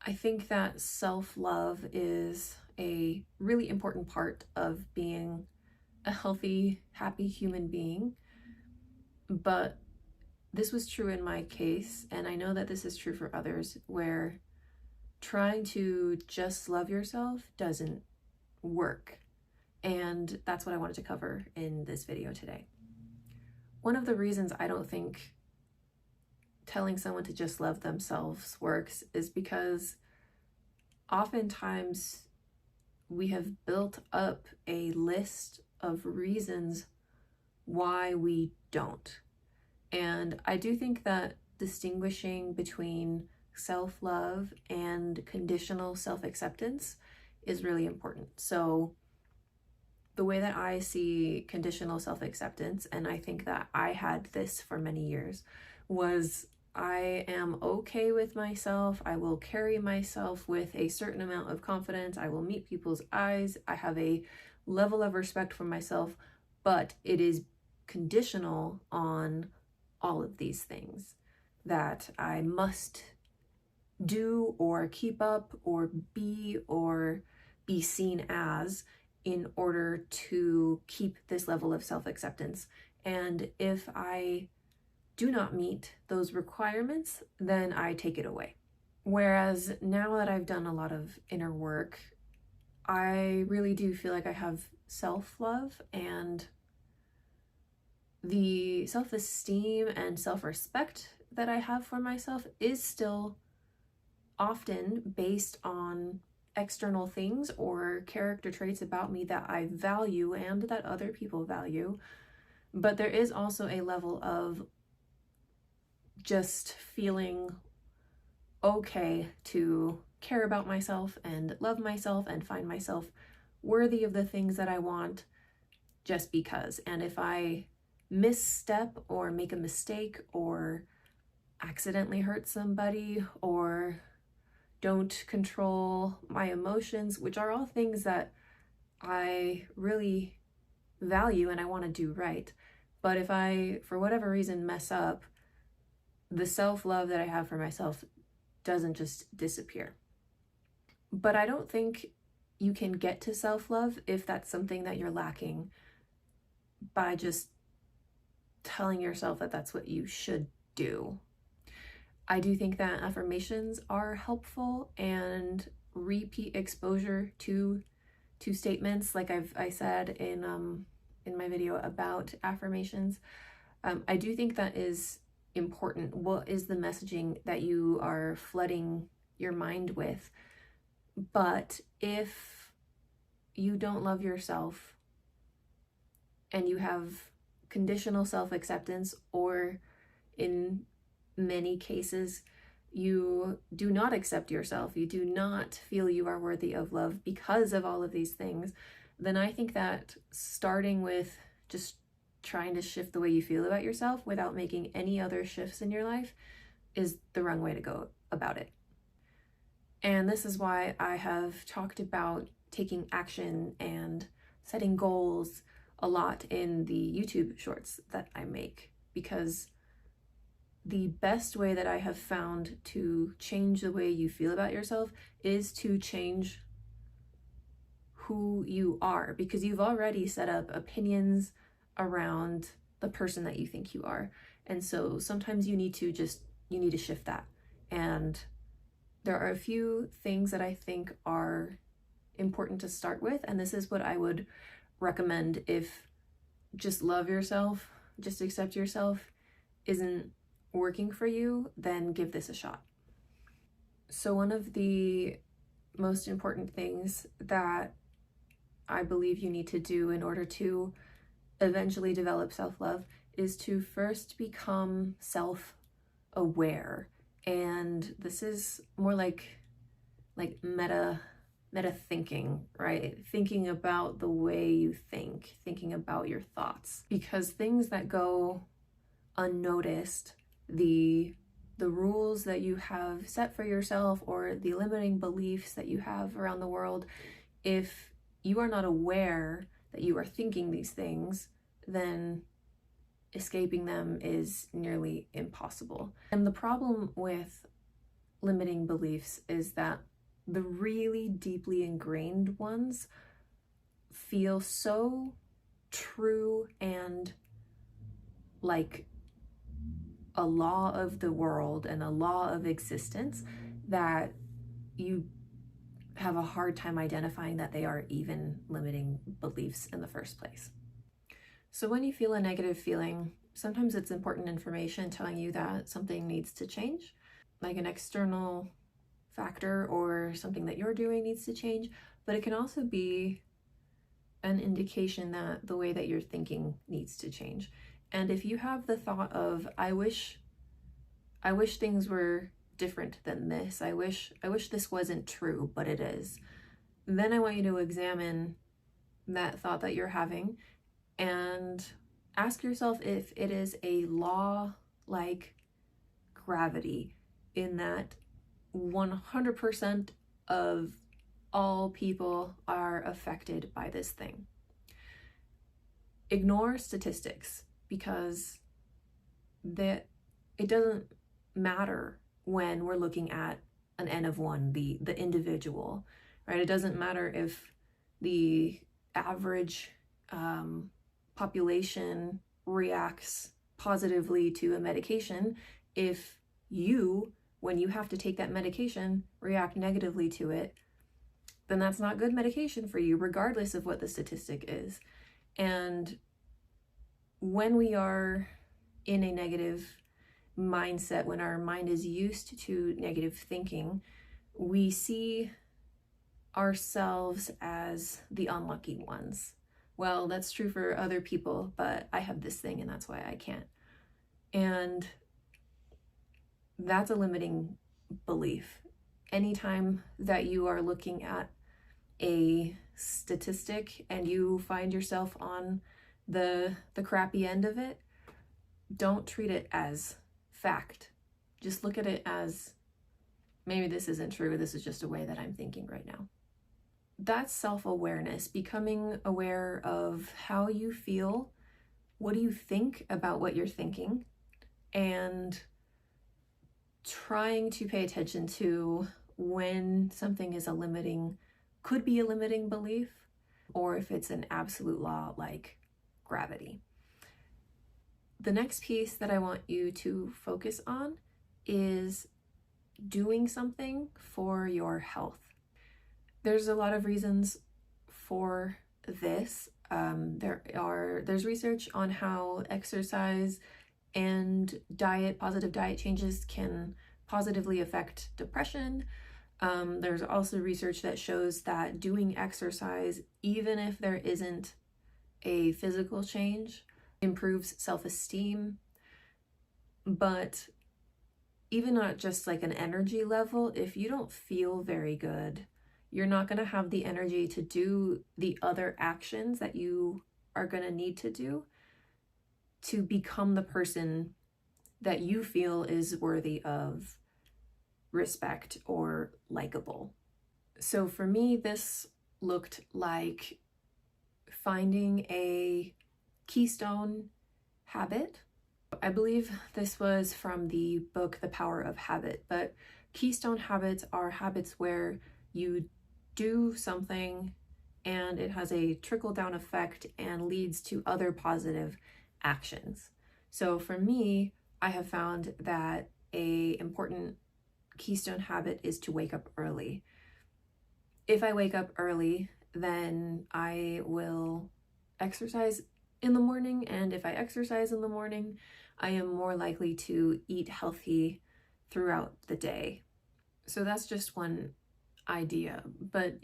I think that self-love is a really important part of being a healthy, happy human being. But this was true in my case, and I know that this is true for others, where trying to just love yourself doesn't work. And that's what I wanted to cover in this video today. One of the reasons I don't think telling someone to just love themselves works is because oftentimes we have built up a list of reasons why we don't. And I do think that distinguishing between self-love and conditional self-acceptance is really important. So the way that I see conditional self-acceptance, and I think that I had this for many years, was I am okay with myself. I will carry myself with a certain amount of confidence. I will meet people's eyes. I have a level of respect for myself, but it is conditional on all of these things that I must do or keep up or be seen as in order to keep this level of self-acceptance. And if I do not meet those requirements, then I take it away. Whereas now that I've done a lot of inner work, I really do feel like I have self-love, and the self-esteem and self-respect that I have for myself is still often based on external things or character traits about me that I value and that other people value. But there is also a level of just feeling okay to care about myself and love myself and find myself worthy of the things that I want just because. And if I misstep or make a mistake or accidentally hurt somebody or don't control my emotions, which are all things that I really value and I want to do right. But if I, for whatever reason, mess up, the self-love that I have for myself doesn't just disappear. But I don't think you can get to self-love if that's something that you're lacking by just telling yourself that that's what you should do. I do think that affirmations are helpful, and repeat exposure to statements, like I said in my video about affirmations. I do think that is important. What is the messaging that you are flooding your mind with? But if you don't love yourself and you have conditional self-acceptance, or in many cases you do not accept yourself, you do not feel you are worthy of love because of all of these things, then I think that starting with just trying to shift the way you feel about yourself without making any other shifts in your life is the wrong way to go about it. And this is why I have talked about taking action and setting goals a lot in the YouTube shorts that I make, because the best way that I have found to change the way you feel about yourself is to change who you are, because you've already set up opinions around the person that you think you are. And so sometimes you need to shift that. And there are a few things that I think are important to start with, and this is what I would recommend if just love yourself, just accept yourself isn't working for you, then give this a shot. So one of the most important things that I believe you need to do in order to eventually develop self-love is to first become self-aware. And this is more like meta thinking, right? Thinking about the way you think, thinking about your thoughts, because things that go unnoticed, the rules that you have set for yourself or the limiting beliefs that you have around the world, if you are not aware that you are thinking these things, then escaping them is nearly impossible. And the problem with limiting beliefs is that the really deeply ingrained ones feel so true and like a law of the world and a law of existence that you have a hard time identifying that they are even limiting beliefs in the first place. So when you feel a negative feeling, sometimes it's important information telling you that something needs to change, like an external factor or something that you're doing needs to change, but it can also be an indication that the way that you're thinking needs to change. And if you have the thought of, I wish things were different than this, I wish this wasn't true, but it is, then I want you to examine that thought that you're having and ask yourself if it is a law like gravity, in that 100% of all people are affected by this thing. Ignore statistics, because it doesn't matter when we're looking at an N of one, the individual, right? It doesn't matter if the average population reacts positively to a medication if you, when you have to take that medication, react negatively to it. Then that's not good medication for you, regardless of what the statistic is. And when we are in a negative mindset, when our mind is used to negative thinking, we see ourselves as the unlucky ones. Well, that's true for other people, but I have this thing and that's why I can't. And that's a limiting belief. Anytime that you are looking at a statistic and you find yourself on the crappy end of it, don't treat it as fact. Just look at it as, maybe this isn't true, this is just a way that I'm thinking right now. That's self-awareness, becoming aware of how you feel, what do you think about what you're thinking, and trying to pay attention to when something is could be a limiting belief, or if it's an absolute law like gravity. The next piece that I want you to focus on is doing something for your health. There's a lot of reasons for this. There's research on how exercise and positive diet changes can positively affect depression. There's also research that shows that doing exercise, even if there isn't a physical change, improves self-esteem. But even not just like an energy level, if you don't feel very good, you're not going to have the energy to do the other actions that you are going to need to do to become the person that you feel is worthy of respect or likable. So for me, this looked like finding a keystone habit. I believe this was from the book The Power of Habit, but keystone habits are habits where you do something and it has a trickle-down effect and leads to other positive actions. So for me, I have found that an important keystone habit is to wake up early. If I wake up early, then I will exercise in the morning, and if I exercise in the morning, I am more likely to eat healthy throughout the day. So that's just one idea, but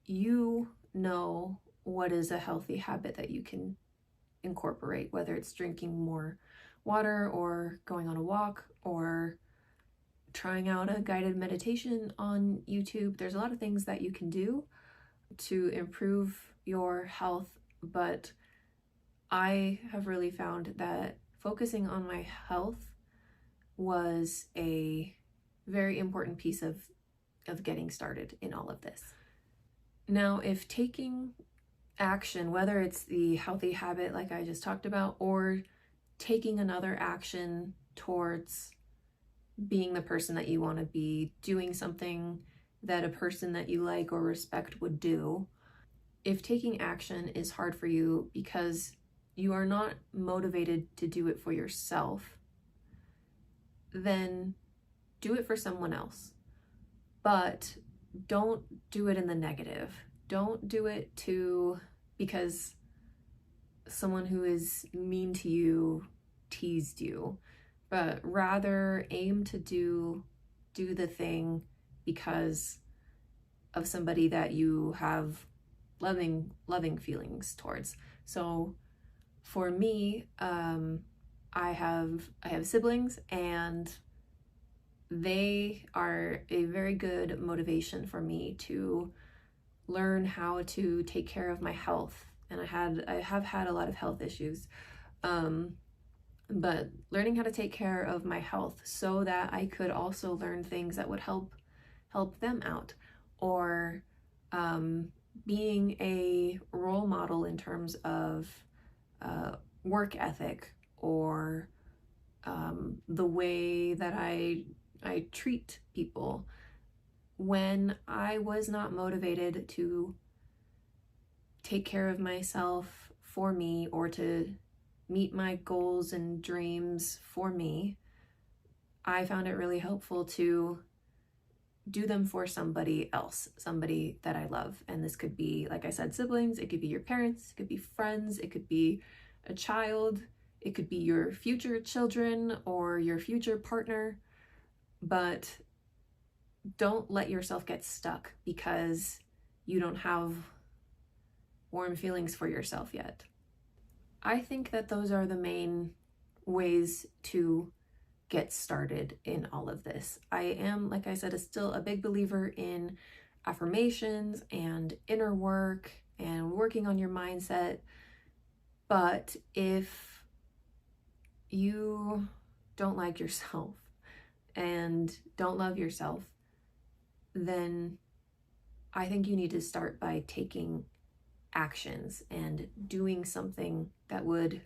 you know what is a healthy habit that you can incorporate, whether it's drinking more water or going on a walk or trying out a guided meditation on YouTube. There's a lot of things that you can do to improve your health, but I have really found that focusing on my health was a very important piece of getting started in all of this. Now, if taking action, whether it's the healthy habit like I just talked about, or taking another action towards being the person that you want to be, doing something that a person that you like or respect would do. If taking action is hard for you because you are not motivated to do it for yourself, then do it for someone else. But don't do it in the negative. Don't do it because someone who is mean to you teased you, but rather aim to do the thing because of somebody that you have loving feelings towards. So for me, I have siblings, and they are a very good motivation for me to learn how to take care of my health. And I have had a lot of health issues, but learning how to take care of my health so that I could also learn things that would help them out, or being a role model in terms of work ethic, or the way that I treat people. When I was not motivated to take care of myself for me, or to meet my goals and dreams for me, I found it really helpful to do them for somebody else, somebody that I love. And this could be, like I said, siblings, it could be your parents, it could be friends, it could be a child, it could be your future children or your future partner. But don't let yourself get stuck because you don't have warm feelings for yourself yet. I think that those are the main ways to get started in all of this. I am, like I said, still a big believer in affirmations and inner work and working on your mindset. But if you don't like yourself and don't love yourself, then I think you need to start by taking actions and doing something that would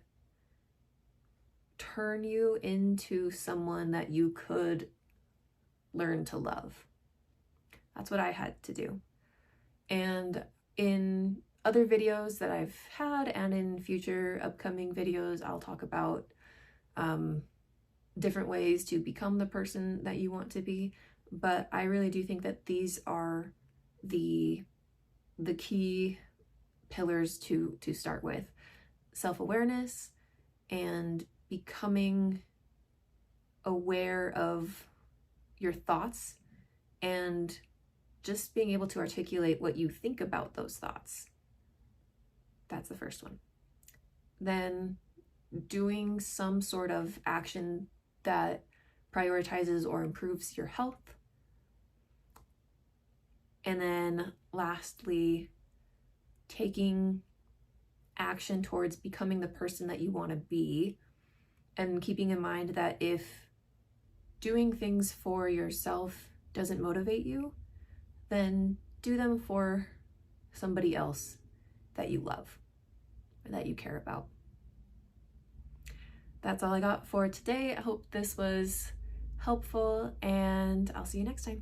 turn you into someone that you could learn to love. That's what I had to do. And in other videos that I've had, and in future upcoming videos, I'll talk about different ways to become the person that you want to be. But I really do think that these are the key pillars to start with: self-awareness and becoming aware of your thoughts, and just being able to articulate what you think about those thoughts. That's the first one. Then doing some sort of action that prioritizes or improves your health. And then lastly, taking action towards becoming the person that you want to be, and keeping in mind that if doing things for yourself doesn't motivate you, then do them for somebody else that you love or that you care about. That's all I got for today. I hope this was helpful, and I'll see you next time.